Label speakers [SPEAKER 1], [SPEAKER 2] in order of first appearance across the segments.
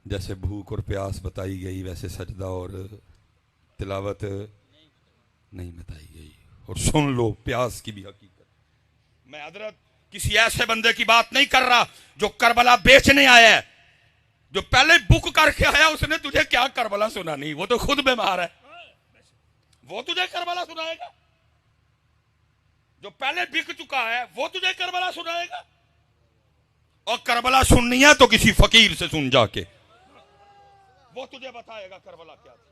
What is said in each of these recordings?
[SPEAKER 1] जैसे भूख और प्यास बताई गई वैसे सजदा और तिलावत नहीं बताई गई। और सुन लो प्यास की भी हकीकत। मैं हजरत किसी ऐसे बंदे की बात नहीं कर रहा जो करबला बेचने आया है। जो पहले बुक करके आया उसने तुझे क्या करबला सुनानी, वो तो खुद बीमार है, वो तुझे करबला सुनाएगा। जो पहले बिक चुका है वो तुझे करबला सुनाएगा। और करबला सुननी है तो किसी फकीर से सुन जाके, वो तुझे बताएगा करबला क्या थी।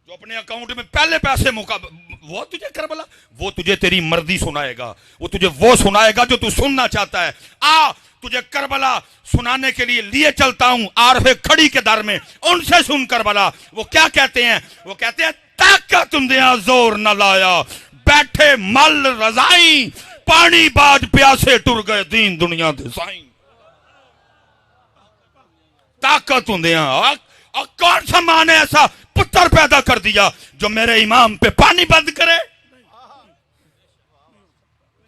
[SPEAKER 1] जो अपने अकाउंट में पहले पैसे मुका, वो तुझे करबला, वो तुझे तेरी मर्जी सुनाएगा, वो तुझे वो सुनाएगा जो तू सुनना चाहता है। आ तुझे करबला सुनाने के लिए चलता हूं आरफे खड़ी के दर में, उनसे सुन करबला। वो क्या कहते हैं? वो कहते हैं ताकत तुंदिया जोर न लाया, बैठे मल रजाई, पानी बाज प्यासे टुर गए दीन दुनिया दे साईं। ताकत होंदिया। और कौन सा मां ने ऐसा पुत्र पैदा कर दिया जो मेरे इमाम पे पानी बंद करे?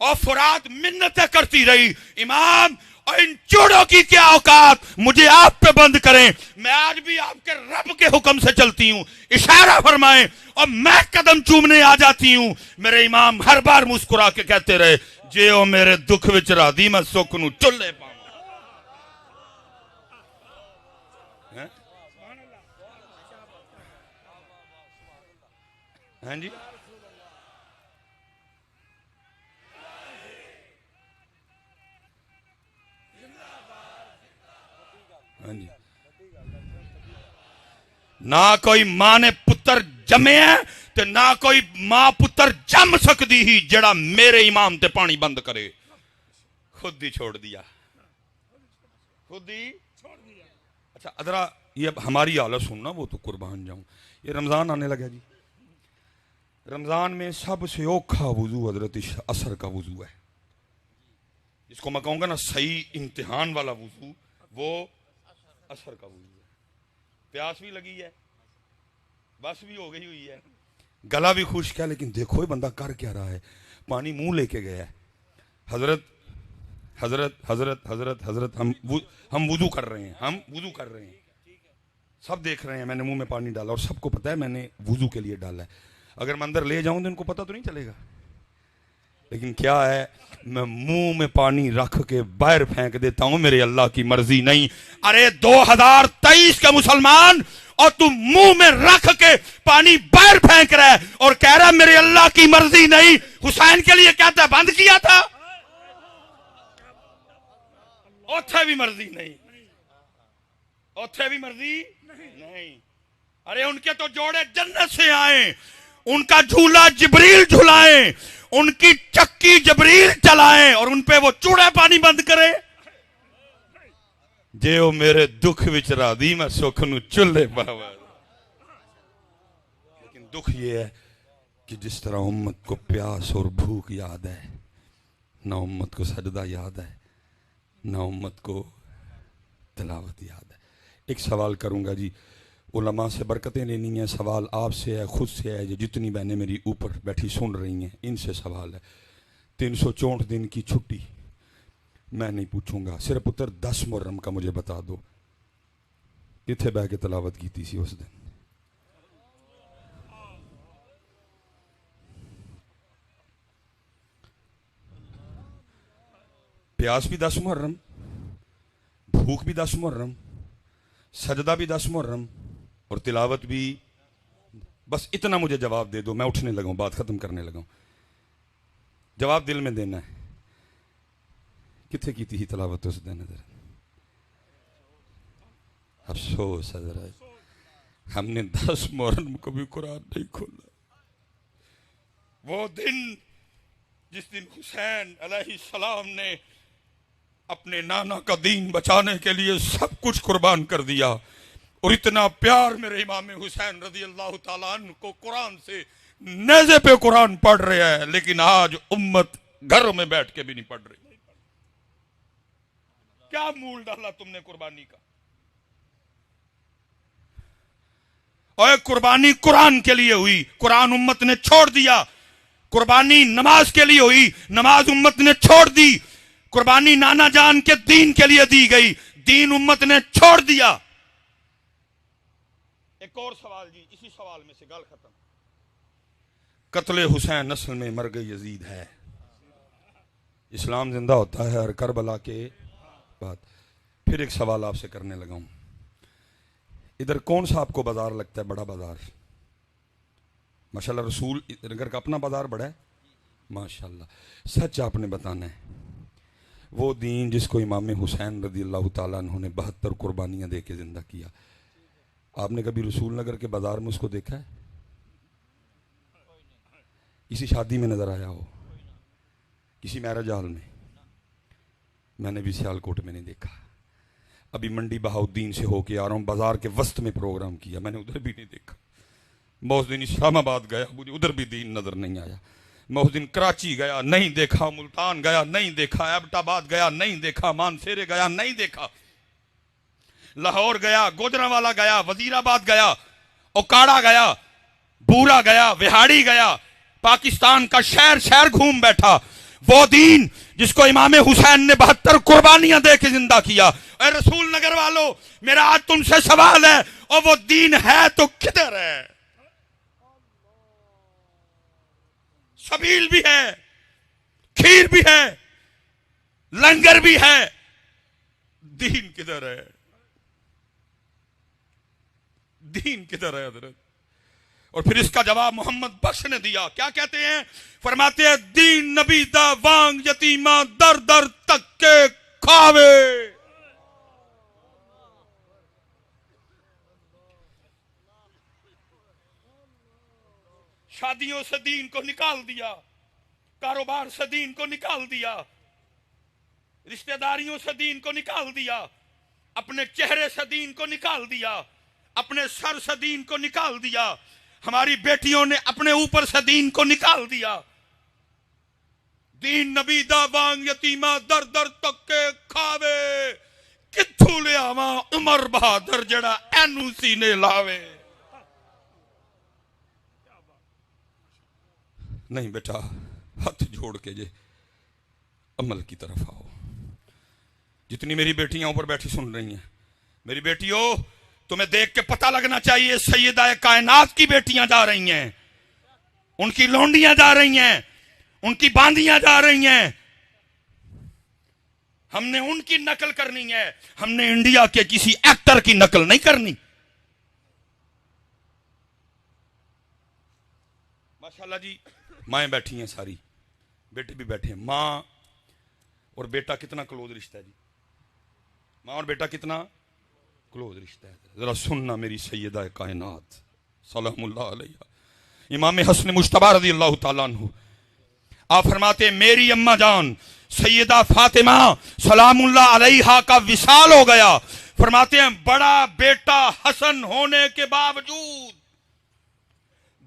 [SPEAKER 1] और फुरात मिन्नतें करती रही, इमाम और इन चूड़ों की क्या औकात, मुझे आप पे बंद करें। मैं आज भी आपके रब के हुक्म से चलती हूं, इशारा फरमाएं और मैं कदम चूमने आ जाती हूं। मेरे इमाम हर बार मुस्कुरा के कहते रहे, जे ओ मेरे दुख विच राधी मैं सुख नू चुल्ले पाऊं। हाँ जी, हाँ जी। ना कोई मां ने पुत्र जमे है ते ना कोई मां पुत्र जम सकती ही जड़ा मेरे इमाम ते पानी बंद करे। खुद ही छोड़ दिया, खुद ही छोड़ दिया। अच्छा अदरा ये हमारी हालत सुनना, वो तो कुर्बान जाऊं। ये रमजान आने लगा जी। रमजान में सबसे औखा वुजू हजरत असर का वुजू है, जिसको मैं कहूंगा ना सही इम्तिहान वाला वुजू, वो असर का वुजू है। प्यास भी लगी है, बस भी हो गई हुई है, गला भी खुश्क है, लेकिन देखो ये बंदा कर क्या रहा है, पानी मुंह लेके गया है। हजरत हजरत हजरत हजरत हजरत हम वुजू कर रहे हैं, हम वुजू कर रहे हैं, सब देख रहे हैं। मैंने मुंह में पानी डाला और सबको पता है मैंने वुजू के लिए डाला है। अगर मैं अंदर ले जाऊं तो इनको पता तो नहीं चलेगा, लेकिन क्या है, मैं मुंह में पानी रख के बाहर फेंक देता हूं, मेरे अल्लाह की मर्जी नहीं। अरे 2023 के मुसलमान, और तू मुंह में रख के पानी बाहर फेंक रहा है और कह रहा है मेरे अल्लाह की मर्जी नहीं। हुसैन के लिए क्या था, बंद किया था, ओथे भी मर्जी नहीं, ओथे भी मर्जी नहीं। अरे उनके तो जोड़े जन्नत से आए, उनका झूला जिब्रील झुलाए, उनकी चक्की जिब्रील चलाए और उनपे वो चूड़ा पानी बंद करे। जे ओ मेरे दुख विच राधी मैं सुख नू चुल्ले पावा। लेकिन दुख ये है कि जिस तरह उम्मत को प्यास और भूख याद है, ना उम्मत को सजदा याद है, ना उम्मत को तिलावत याद है। एक सवाल करूंगा जी, उलमा से बरकतें लेनी है, सवाल आपसे है, खुद से है, जितनी बहनें मेरी ऊपर बैठी सुन रही हैं इनसे सवाल है। 364 दिन की छुट्टी मैं नहीं पूछूंगा, सिर्फ पुत्र 10 मुहर्रम का मुझे बता दो, किथे बह के तलावत की थी उस दिन? प्यास भी 10 मुहर्रम, भूख भी 10 मुहर्रम, सजदा भी 10 मुहर्रम और तिलावत भी। बस इतना मुझे जवाब दे दो, मैं उठने लगा हूं, बात खत्म करने लगा हूं। जवाब दिल में देना है, किथे की थी तिलावत उस दिन? अफसोस हजरत, हमने 10 मुहर्रम को भी कुरान नहीं खोला। वो दिन जिस दिन हुसैन अलैहिस्सलाम ने अपने नाना का दीन बचाने के लिए सब कुछ कुर्बान कर दिया, और इतना प्यार मेरे इमाम हुसैन रज़ी अल्लाह ताला अन्हु को कुरान से नेज़े पे कुरान पढ़ रहा है, लेकिन आज उम्मत घर में बैठ के भी नहीं पढ़ रही। क्या मूल डाला तुमने कुर्बानी का? और कुर्बानी कुरान के लिए हुई, कुरान उम्मत ने छोड़ दिया। कुर्बानी नमाज के लिए हुई, नमाज उम्मत ने छोड़ दी। कुर्बानी नाना जान के दीन के लिए दी गई, दीन उम्मत ने छोड़ दिया। एक और सवाल जी, इसी सवाल में से गल खत्म। कत्ले हुसैन नस्ल में मर गई यजीद है, इस्लाम जिंदा होता है हर करबला के बाद। फिर एक सवाल आपसे करने लगा हूं, इधर कौन सा आपको बाजार लगता है बड़ा बाजार? माशाल्लाह रसूल नगर का अपना बाजार बड़ा है माशाल्लाह। सच आपने बताना है, वो दीन जिसको इमाम हुसैन रज़ी अल्लाह ताला अन्हु ने 72 कुर्बानियां दे के जिंदा किया, आपने कभी रसूल नगर के बाजार में उसको देखा है? किसी शादी में नजर आया हो, किसी मैरिज हॉल में? मैंने भी सियालकोट में नहीं देखा। अभी मंडी बहाउद्दीन से होके आ रहा हूँ, बाजार के वस्त में प्रोग्राम किया, मैंने उधर भी नहीं देखा। मैं उस दिन इस्लामाबाद गया, मुझे उधर भी दीन नजर नहीं आया। मैं उस दिन कराची गया, नहीं देखा। मुल्तान गया, नहीं देखा। एबटाबाद गया, नहीं देखा। मानसेरे गया, नहीं देखा। लाहौर गया, गोजरावाला गया, वजीराबाद गया, ओकाड़ा गया, बूरा गया, विहाड़ी गया, पाकिस्तान का शहर शहर घूम बैठा। वो दीन जिसको इमाम हुसैन ने 72 कुर्बानियां दे के जिंदा किया। और रसूल नगर वालों, मेरा आज तुमसे सवाल है, और वो दीन है तो किधर है? सबील भी है, खीर भी है, लंगर भी है, दीन किधर है? दीन किधर है हजरत? और फिर इसका जवाब मोहम्मद बख्श ने दिया। क्या कहते हैं? फरमाते हैं, दीन नबी दा वांग यतीमा दर दर तक के खावे। शादियों से दीन को निकाल दिया, कारोबार से दीन को निकाल दिया, रिश्तेदारियों से दीन को निकाल दिया, अपने चेहरे से दीन को निकाल दिया, अपने सर से दीन को निकाल दिया। हमारी बेटियों ने अपने ऊपर से दीन को निकाल दिया। दीन नबी दा वांग यतीमा दर दर तक के खावे, किथू ले आवा उमर बहादुर जड़ा एनू सीने लावे। नहीं बेटा, हाथ जोड़ के जे अमल की तरफ आओ। जितनी मेरी बेटियां ऊपर बैठी सुन रही हैं, मेरी बेटियों, तुम्हें देख के पता लगना चाहिए सैयदा कायनात की बेटियां जा रही हैं, उनकी लौंडियां जा रही हैं, उनकी बांदियां जा रही हैं। हमने उनकी नकल करनी है, हमने इंडिया के किसी एक्टर की नकल नहीं करनी। माशाल्लाह जी, माएँ बैठी हैं सारी, बेटे भी बैठे हैं। माँ और बेटा कितना क्लोज रिश्ता है जी, माँ और बेटा कितना क्लोज रिश्ता है। जरा सुनना मेरी सैयदा कायनात सलामुल्लाह अलैहा, इमाम हसन मुश्तबा रज़ी अल्लाह ताला अन्हु, आप फरमाते, मेरी अम्मा जान सैयदा फातिमा सलामुल्लाह अलैहा का विसाल हो गया। फरमाते हैं, बड़ा बेटा हसन होने के बावजूद,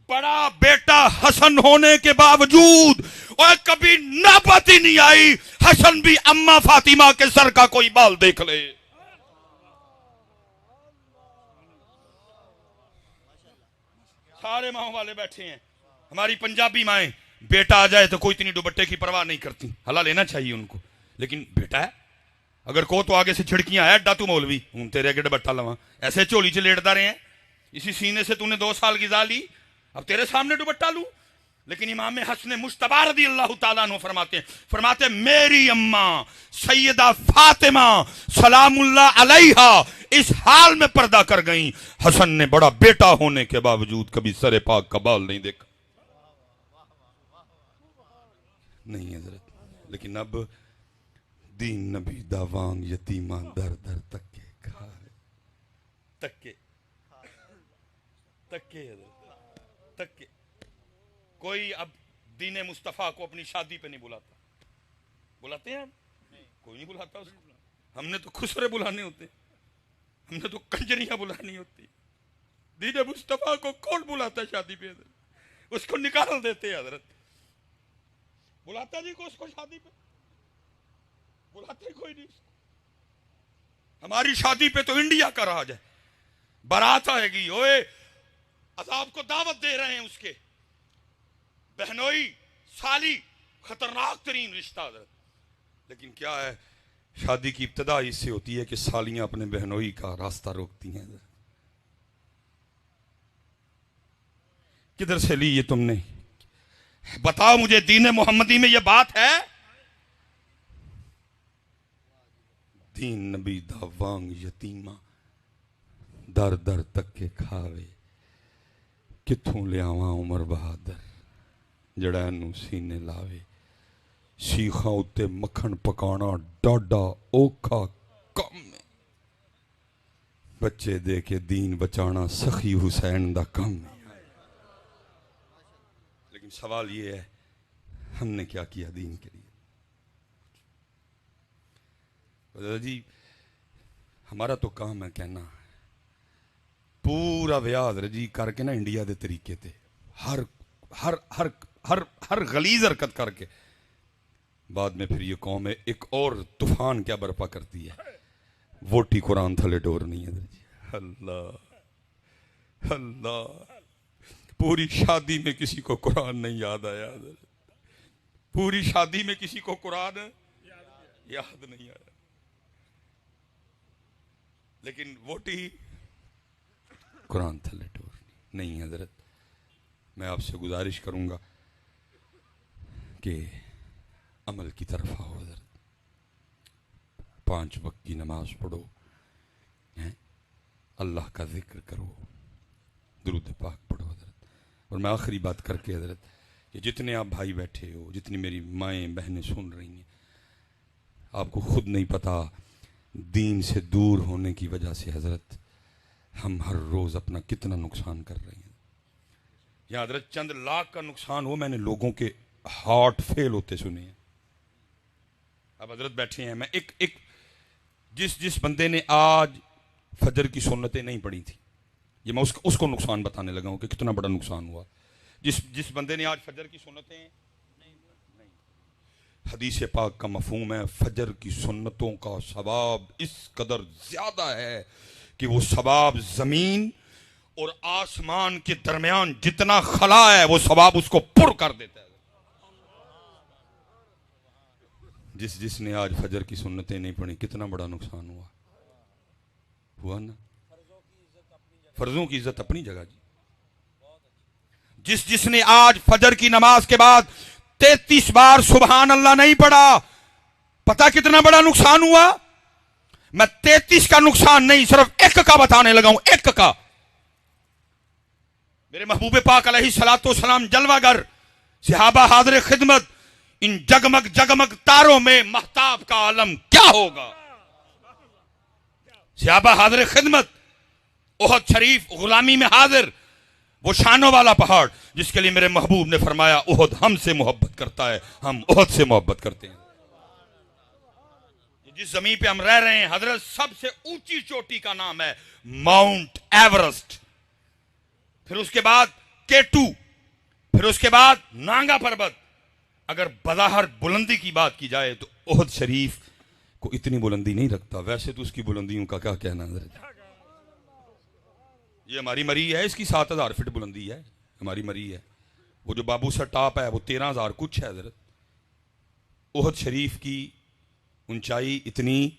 [SPEAKER 1] बड़ा बेटा हसन होने के बावजूद, और कभी नौबत ही नहीं आई हसन भी अम्मा फातिमा के सर का कोई बाल देख ले। सारे माओ वाले बैठे हैं। हमारी पंजाबी माएं, बेटा आ जाए तो कोई इतनी दुपट्टे की परवाह नहीं करती, हला लेना चाहिए उनको, लेकिन बेटा है अगर को तो आगे से छिड़कियां है, अड्डा तू मौलवी हूं तेरे अगे दुपट्टा लवा, ऐसे झोली च लेटता रहे हैं, इसी सीने से तूने 2 साल गिजा ली, अब तेरे सामने दुपट्टा लूं। लेकिन इमाम हसन मुश्तबा रज़ी अल्लाह ताला अन्हु फरमाते मेरी अम्मा सैयदा फातिमा सलामुल्लाह अलैहा इस हाल में पर्दा कर गई, हसन ने बड़ा बेटा होने के बावजूद कभी सरे पाक का बाल नहीं देखा। नहीं हजरत, लेकिन अब दीन नबी दा वांग यतीमा दर दर तक्के खाए, तक्के तक्के तक्के। कोई अब दीने मुस्तफा को अपनी शादी पे नहीं बुलाता, बुलाते हैं? कोई नहीं बुलाता उसको। हमने तो खुसरे बुलाने होते, हमने तो कंजरियां बुलानी होती। दीने मुस्तफा को कौन बुलाता है शादी पे? उसको निकाल देते हैं हजरत। बुलाता जी को उसको शादी पे? बुलाते कोई नहीं। हमारी शादी पे तो इंडिया का राज है, बारात आएगी, ओए अजाब को दावत दे रहे हैं उसके, बहनोई साली, खतरनाक तरीन रिश्ता हजरत। लेकिन क्या है, शादी की इब्तदा इससे होती है कि सालियां अपने बहनोई का रास्ता रोकती हैं। किधर से ली ये तुमने? बताओ मुझे, दीन मोहम्मदी में ये बात है? दीन नबी दा वांग यतीमा दर दर तक के खावे, किथों लियावा उमर बहादुर जड़ा इनू सीने लावे। सीखा उत्ते मक्खन पकाना डाडा औखा कम है, बच्चे दे के दीन बचाना सखी हुसैन दा कम है। लेकिन सवाल ये है, हमने क्या किया दीन के लिए? जी हमारा तो काम है कहना, पूरा व्याज रजी करके ना इंडिया के तरीके ते हर हर हर हर हर गलीज हरकत करके बाद में फिर ये कौम है एक और तूफान क्या बर्पा करती है, वोटी कुरान थले डोर नहीं है। अल्लाह अल्लाह, पूरी शादी में किसी को कुरान नहीं याद आया, पूरी शादी में किसी को कुरान याद नहीं आया, लेकिन वोटी कुरान थले डोर नहीं। हजरत मैं आपसे गुजारिश करूंगा कि अमल की तरफ आओ हजरत, 5 वक्त की नमाज पढ़ो, हैं अल्लाह का जिक्र करो, दुरूद पाक पढ़ो हजरत। और मैं आखिरी बात करके हजरत, कि जितने आप भाई बैठे हो, जितनी मेरी माएँ बहनें सुन रही हैं, आपको खुद नहीं पता दीन से दूर होने की वजह से हजरत हम हर रोज अपना कितना नुकसान कर रहे हैं। या हजरत चंद लाख का नुकसान हो, मैंने लोगों के हार्ट फेल होते सुने हैं। अब हजरत बैठे हैं, मैं एक जिस बंदे ने आज फजर की सुन्नतें नहीं पढ़ी थी, ये मैं उसको नुकसान बताने लगा हूं कि कितना बड़ा नुकसान हुआ। जिस बंदे ने आज फजर की सुन्नतें नहीं, हदीस पाक का मफहूम है, फजर की सुन्नतों का सवाब इस कदर ज्यादा है कि वो सवाब जमीन और आसमान के दरमियान जितना खला है वो सवाब उसको पुर कर देता है। जिसने आज फजर की सुन्नतें नहीं पढ़ी, कितना बड़ा नुकसान हुआ ना। फर्जों की इज्जत अपनी जगह जी। जिसने आज फजर की नमाज के बाद 33 बार सुबहान अल्लाह नहीं पढ़ा, पता कितना बड़ा नुकसान हुआ? मैं 33 का नुकसान नहीं, सिर्फ एक का बताने लगा हूं, एक का। मेरे महबूब पाक अलैहिस्सलातु वस्सलाम जलवागर, सहाबा हाज़िर खिदमत, इन जगमग जगमग तारों में महताब का आलम क्या होगा? सहाबा हाज़िर खिदमत, ओहद शरीफ गुलामी में हाजिर, वो शानों वाला पहाड़ जिसके लिए मेरे महबूब ने फरमाया ओहद हमसे मोहब्बत करता है, हम ओहद से मोहब्बत करते हैं। जिस जमीन पे हम रह रहे हैं हजरत, सबसे ऊंची चोटी का नाम है माउंट एवरेस्ट, फिर उसके बाद केटू, फिर उसके बाद नांगा पर्वत। अगर बज़ाहिर बुलंदी की बात की जाए तो ओहद शरीफ को इतनी बुलंदी नहीं रखता, वैसे तो उसकी बुलंदियों का क्या कहना है। ये हमारी मरी है, इसकी 7000 फीट बुलंदी है, हमारी मरी है। वो जो बाबू सर टॉप है वो 13000 कुछ है हजरत। ओहद शरीफ की ऊंचाई इतनी,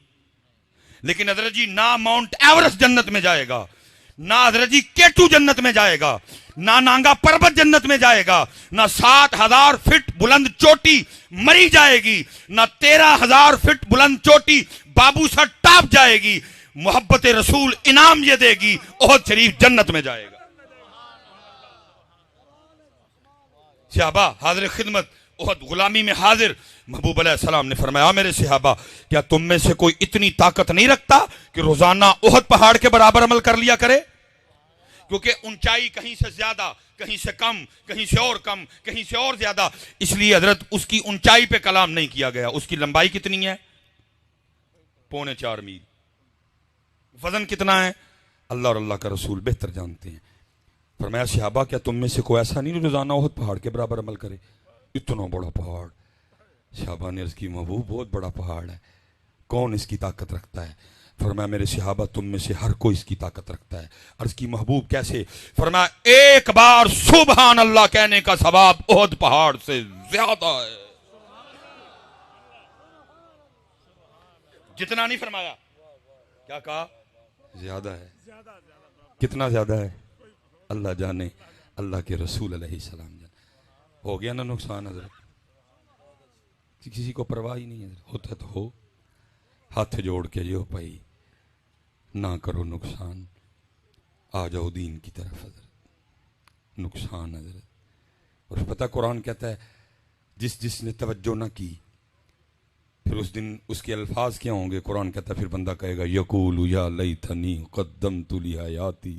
[SPEAKER 1] लेकिन हजरत जी ना माउंट एवरेस्ट जन्नत में जाएगा, ना हजरत जी केटू जन्नत में जाएगा, ना नांगा पर्वत जन्नत में जाएगा, ना 7000 फीट बुलंद चोटी मरी जाएगी, ना 13000 फीट बुलंद चोटी बाबू सर टॉप जाएगी। मोहब्बत रसूल इनाम ये देगी, ओहद शरीफ जन्नत में जाएगा। सहाबा हाजिर खिदमत, ओहद गुलामी में हाजिर, महबूब अलैहिस्सलाम ने फरमाया मेरे सहाबा, क्या तुम में से कोई इतनी ताकत नहीं रखता कि रोजाना ओहद पहाड़ के बराबर अमल कर लिया करे? क्योंकि ऊंचाई कहीं से ज्यादा, कहीं से कम, कहीं से और कम, कहीं से और ज्यादा, इसलिए हजरत उसकी ऊंचाई पे कलाम नहीं किया गया। उसकी लंबाई कितनी है? 4.25 मील। वजन कितना है? अल्लाह और अल्लाह का रसूल बेहतर जानते हैं। फरमाया सहाबा, क्या तुम में से कोई ऐसा नहीं रोजाना ओहद पहाड़ के बराबर अमल करे? इतना बड़ा पहाड़। सहाबा ने अर्ज़ की महबूब बहुत बड़ा पहाड़ है, कौन इसकी ताकत रखता है? फरमाया मेरे सहाबा तुम में से हर कोई इसकी ताकत रखता है। अर्ज़ की महबूब कैसे? फरमाया एक बार सुबहान अल्लाह कहने का सवाब ओहद पहाड़ से ज्यादा है। जितना नहीं फरमाया, क्या कहा? ज्यादा है। कितना ज्यादा है अल्लाह जाने, अल्लाह के रसूल अलैहिस्सलाम जाने। हो गया ना नुकसान हजरत? किसी को परवाह ही नहीं है, होता तो हो। हाथ जोड़ के जो भाई ना करो नुकसान, आ जाओ दीन की तरफ हजरत। नुकसान हजरत। और पता कुरान कहता है जिसने तवज्जो ना की, फिर उस दिन उसके अल्फाज क्या होंगे? कुरान कहता है फिर बंदा कहेगा यकूलु या लैतनी क़द्दमतु ली हयाती,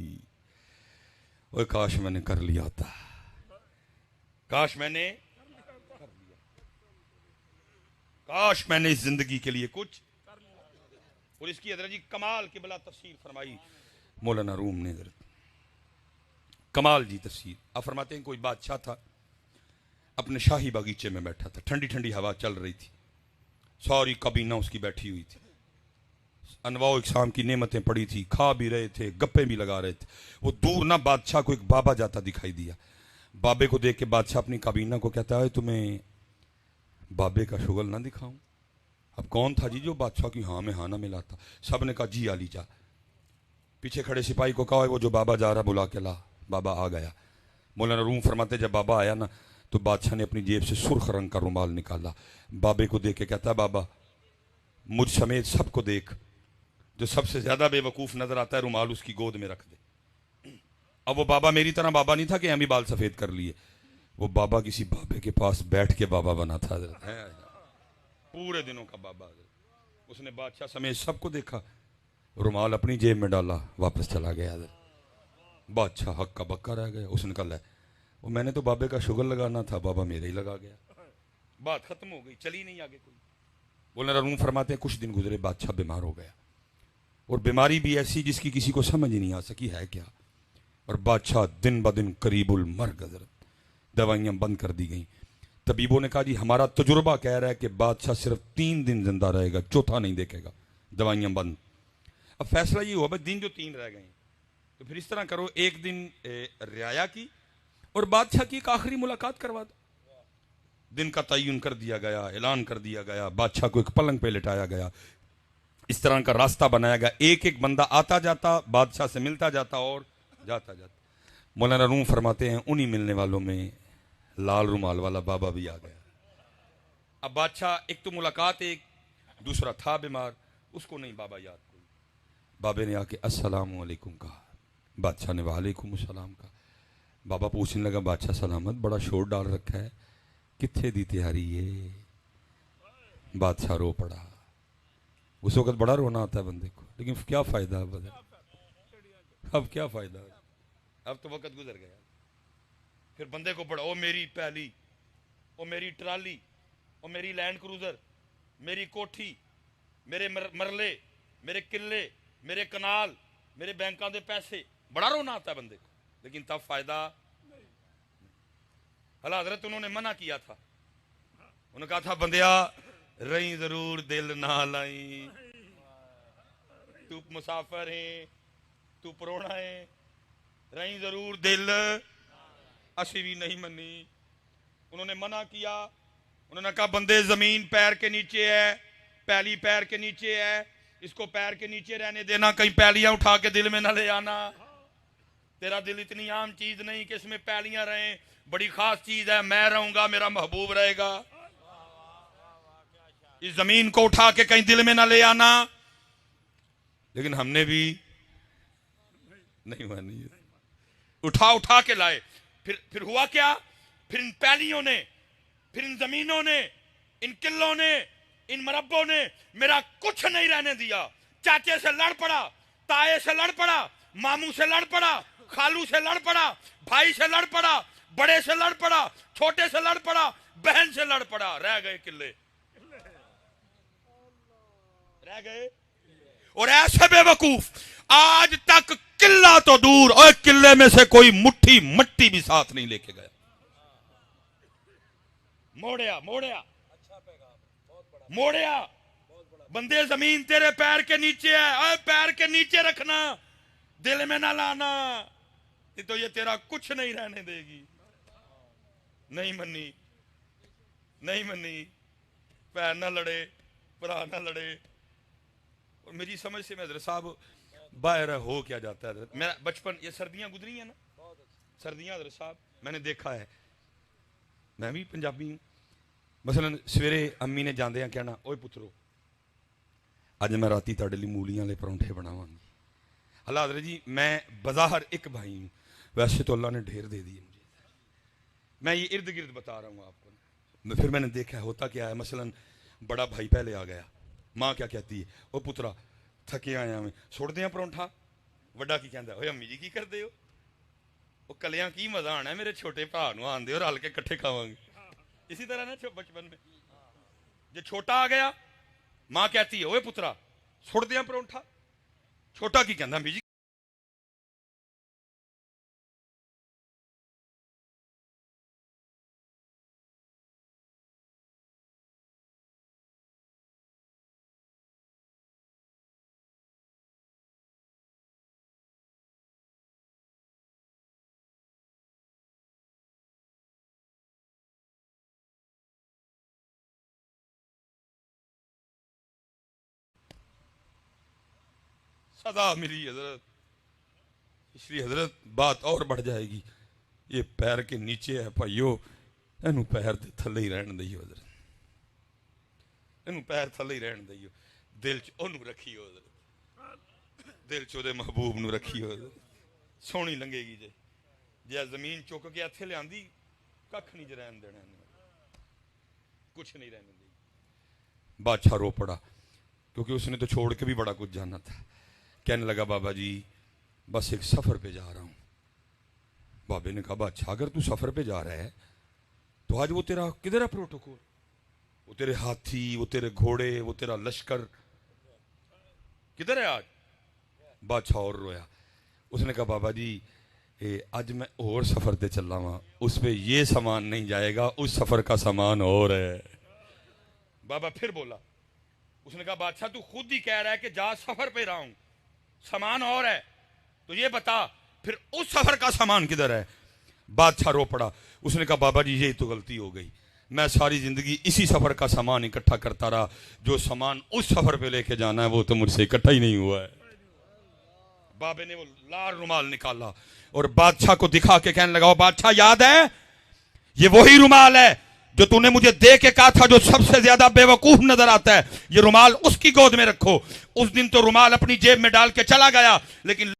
[SPEAKER 1] ओए काश मैंने कर लिया था, काश मैंने कर लिया, काश मैंने इस जिंदगी के लिए कुछ। और इसकी हजरत जी कमाल की बला तफसीर फरमाई मौलाना रूम ने हजरत, कमाल जी तफसीर। आप फरमाते हैं कोई बादशाह था, अपने शाही बागीचे में बैठा था, ठंडी ठंडी हवा चल रही थी, सारी कबीना उसकी बैठी हुई थी, अनवाओ इकसाम की नेमतें पड़ी थी, खा भी रहे थे, गप्पे भी लगा रहे थे। वो दूर ना बादशाह को एक बाबा जाता दिखाई दिया। बाबे को देख के बादशाह अपनी काबीना को कहता है तुम्हें बाबे का शुगल ना दिखाऊं? अब कौन था जी जो बादशाह की हाँ में हाँ ना मिलाता? सब ने कहा जी आली जा। पीछे खड़े सिपाही को कहा वो जो बाबा जा रहा बुला के ला। बाबा आ गया। मौलाना रूम फरमाते जब बाबा आया ना तो बादशाह ने अपनी जेब से सुर्ख रंग का रुमाल निकाला, बाबे को देख के कहता बाबा मुझ समेत सबको देख, जो सबसे ज्यादा बेवकूफ नजर आता है रुमाल उसकी गोद में रख दे। अब वो बाबा मेरी तरह बाबा नहीं था कि हम ही बाल सफेद कर लिए, वो बाबा किसी बाबे के पास बैठ के बाबा बना था, पूरे दिनों का बाबा। उसने बादशाह समेत सबको देखा, रुमाल अपनी जेब में डाला, वापस चला गया। बादशाह हक्का बक्का रह गया। उसने कहा वो मैंने तो बाबे का शुगर लगाना था, बाबा मेरे ही लगा गया। बात खत्म हो गई, चली नहीं आगे कोई। बोलने रूम फरमाते हैं कुछ दिन गुजरे, बादशाह बीमार हो गया, और बीमारी भी ऐसी जिसकी किसी को समझ ही नहीं आ सकी है क्या। और बादशाह दिन ब दिन करीबुल मर गजर, दवाइयां बंद कर दी गई। तबीबों ने कहा जी हमारा तजुर्बा कह रहा है कि बादशाह सिर्फ 3 दिन जिंदा रहेगा, चौथा नहीं देखेगा, दवाइयां बंद। अब फैसला ये हुआ भाई दिन जो 3 रह गए तो फिर इस तरह करो, एक दिन रियाया की और बादशाह की एक आखिरी मुलाकात करवा दो। दिन का तयन कर दिया गया, ऐलान कर दिया गया, बादशाह को एक पलंग पे लिटाया गया, इस तरह का रास्ता बनाया गया, एक एक बंदा आता जाता बादशाह से मिलता जाता और जाता जाता। मौलाना रूम फरमाते हैं उन्हीं मिलने वालों में लाल रुमाल वाला बाबा भी आ गया। अब बादशाह एक तो मुलाकात, एक दूसरा था बीमार, उसको नहीं बाबा याद कोई। बाबे ने आके अस्सलाम वालेकुम कहा, बादशाह ने वालेकुम सलाम कहा। बाबा पूछने लगा बादशाह सलामत, बड़ा शोर डाल रखा है, किथे दी तैयारी है? बादशाह रो पड़ा। उस वक्त बड़ा रोना आता है बंदे को, लेकिन क्या फायदा अब क्या फायदा, अब तो वक्त गुजर गया। फिर बंदे को बड़ा, ओ मेरी पहली, ओ मेरी ट्राली, ओ मेरी लैंड क्रूजर, मेरी कोठी, मेरे मरले, मेरे किले, मेरे कनाल, मेरे बैंकों के पैसे, बड़ा रोना आता है बंदे को, लेकिन तब फायदा। हला हजरत उन्होंने मना किया था, उन्होंने कहा था बंदिया रही जरूर दिल ना लाई, तू मुसाफिर है, तू परोना है, रही जरूर दिल, असी भी नहीं मनी। उन्होंने मना किया, उन्होंने कहा बंदे जमीन पैर के नीचे है, पैली पैर के नीचे है, इसको पैर के नीचे रहने देना, कहीं पैलियां उठा के दिल में ना ले आना। तेरा दिल इतनी आम चीज नहीं कि इसमें पैलियां रहें, बड़ी खास चीज है, मैं रहूंगा, मेरा महबूब रहेगा। इस जमीन को उठा के कहीं दिल में ना ले आना। लेकिन हमने भी नहीं मानी, उठा उठा के लाए। फिर हुआ क्या? फिर इन पैलियों ने, फिर इन जमीनों ने, इन किलों ने, इन मरब्बों ने मेरा कुछ नहीं रहने दिया। चाचे से लड़ पड़ा, ताए से लड़ पड़ा, मामू से लड़ पड़ा, खालू से लड़ पड़ा, भाई से लड़ पड़ा, बड़े से लड़ पड़ा, छोटे से लड़ पड़ा, बहन से लड़ पड़ा, रह गए किले, रह गए। और ऐसे बेवकूफ आज तक किला तो दूर, और किले में से कोई मुट्ठी मट्टी भी साथ नहीं लेके गया। मोड़िया मोड़िया मोड़िया, बंदे जमीन तेरे पैर के नीचे है, ओए पैर के नीचे रखना, दिल में ना लाना, तो ये तेरा कुछ नहीं रहने देगी। नहीं मनी, नहीं मनी, पैर ना लड़े, भरा ना लड़े, मेरी समझ से मैं हजरत साहब बाहर हो क्या जाता है। मेरा बचपन, ये सर्दियां गुजरी हैं ना, सर्दियां हजरत साहब मैंने देखा है, मैं भी पंजाबी हूँ। मसलन सवेरे अम्मी ने जाते हैं कहना, ओए पुत्रो अज मैं राती तेरे लिए मूलियां वाले परौंठे बनावांगी। अल्लाह हजरत जी मैं बाजार एक भाई हूँ, वैसे तो अल्लाह ने ढेर दे दिए मुझे, मैं ये इर्द गिर्द बता रहा हूँ आपको। फिर मैंने देखा है होता क्या है, मसलन बड़ा भाई पहले आ गया, माँ क्या कहती है, ओ पुत्रा थके आया मैं, सुट दियां परौंठा। वड्डा की कहता, ओए अम्मी जी की करते हो, वो कलियां की मजा आना है, मेरे छोटे भरा नूं आंदे हो, रल के कट्ठे खावांगे। इसी तरह ना बचपन में जो छोटा आ गया, माँ कहती है, ओए पुत्रा सुट दियां परौंठा। छोटा की कहता, अम्मी जी सदा मिली हजरत। इसलिए हजरत बात और बढ़ जाएगी, ये पैर के नीचे है भाइयों, इनू पैर के थले ही रहन दईओ हजरत, इनू पैर थले ही रहन दईओ, दिल च ओनू रखियो हजरत, दिल च ओदे महबूब नू रखियो हजरत, सोहनी लंघेगी। जे जे जमीन चुक के इत्थे लियांदी, कख नहीं रहन देना, कुछ नहीं रहने देगी। बादशाह रो पड़ा, क्योंकि उसने तो छोड़ के भी बड़ा कुछ जाना था। कहने लगा, बाबा जी बस एक सफर पे जा रहा हूं। बाबे ने कहा, बादशाह अगर तू सफर पे जा रहा है तो आज वो तेरा किधर है प्रोटोकॉल, वो तेरे हाथी, वो तेरे घोड़े, वो तेरा लश्कर किधर है आज। बादशाह और रोया। उसने कहा, बाबा जी आज मैं और सफर पे चल रहा हूं, उस पे ये सामान नहीं जाएगा, उस सफर का सामान और है। बाबा फिर बोला, उसने कहा, बादशाह तू खुद ही कह रहा है कि जा सफर पे रहा हूं, सामान और है, तो ये बता फिर उस सफर का सामान किधर है। बादशाह रो पड़ा। उसने कहा, बाबा जी यही तो गलती हो गई, मैं सारी जिंदगी इसी सफर का सामान इकट्ठा करता रहा, जो सामान उस सफर पे लेके जाना है वो तो मुझसे इकट्ठा ही नहीं हुआ है। बाबे ने वो लाल रुमाल निकाला और बादशाह को दिखा के कहने लगा, बादशाह याद है, ये वही रुमाल है जो तूने मुझे दे के कहा था जो सबसे ज्यादा बेवकूफ नजर आता है, ये रुमाल उसकी गोद में रखो। उस दिन तो रुमाल अपनी जेब में डाल के चला गया, लेकिन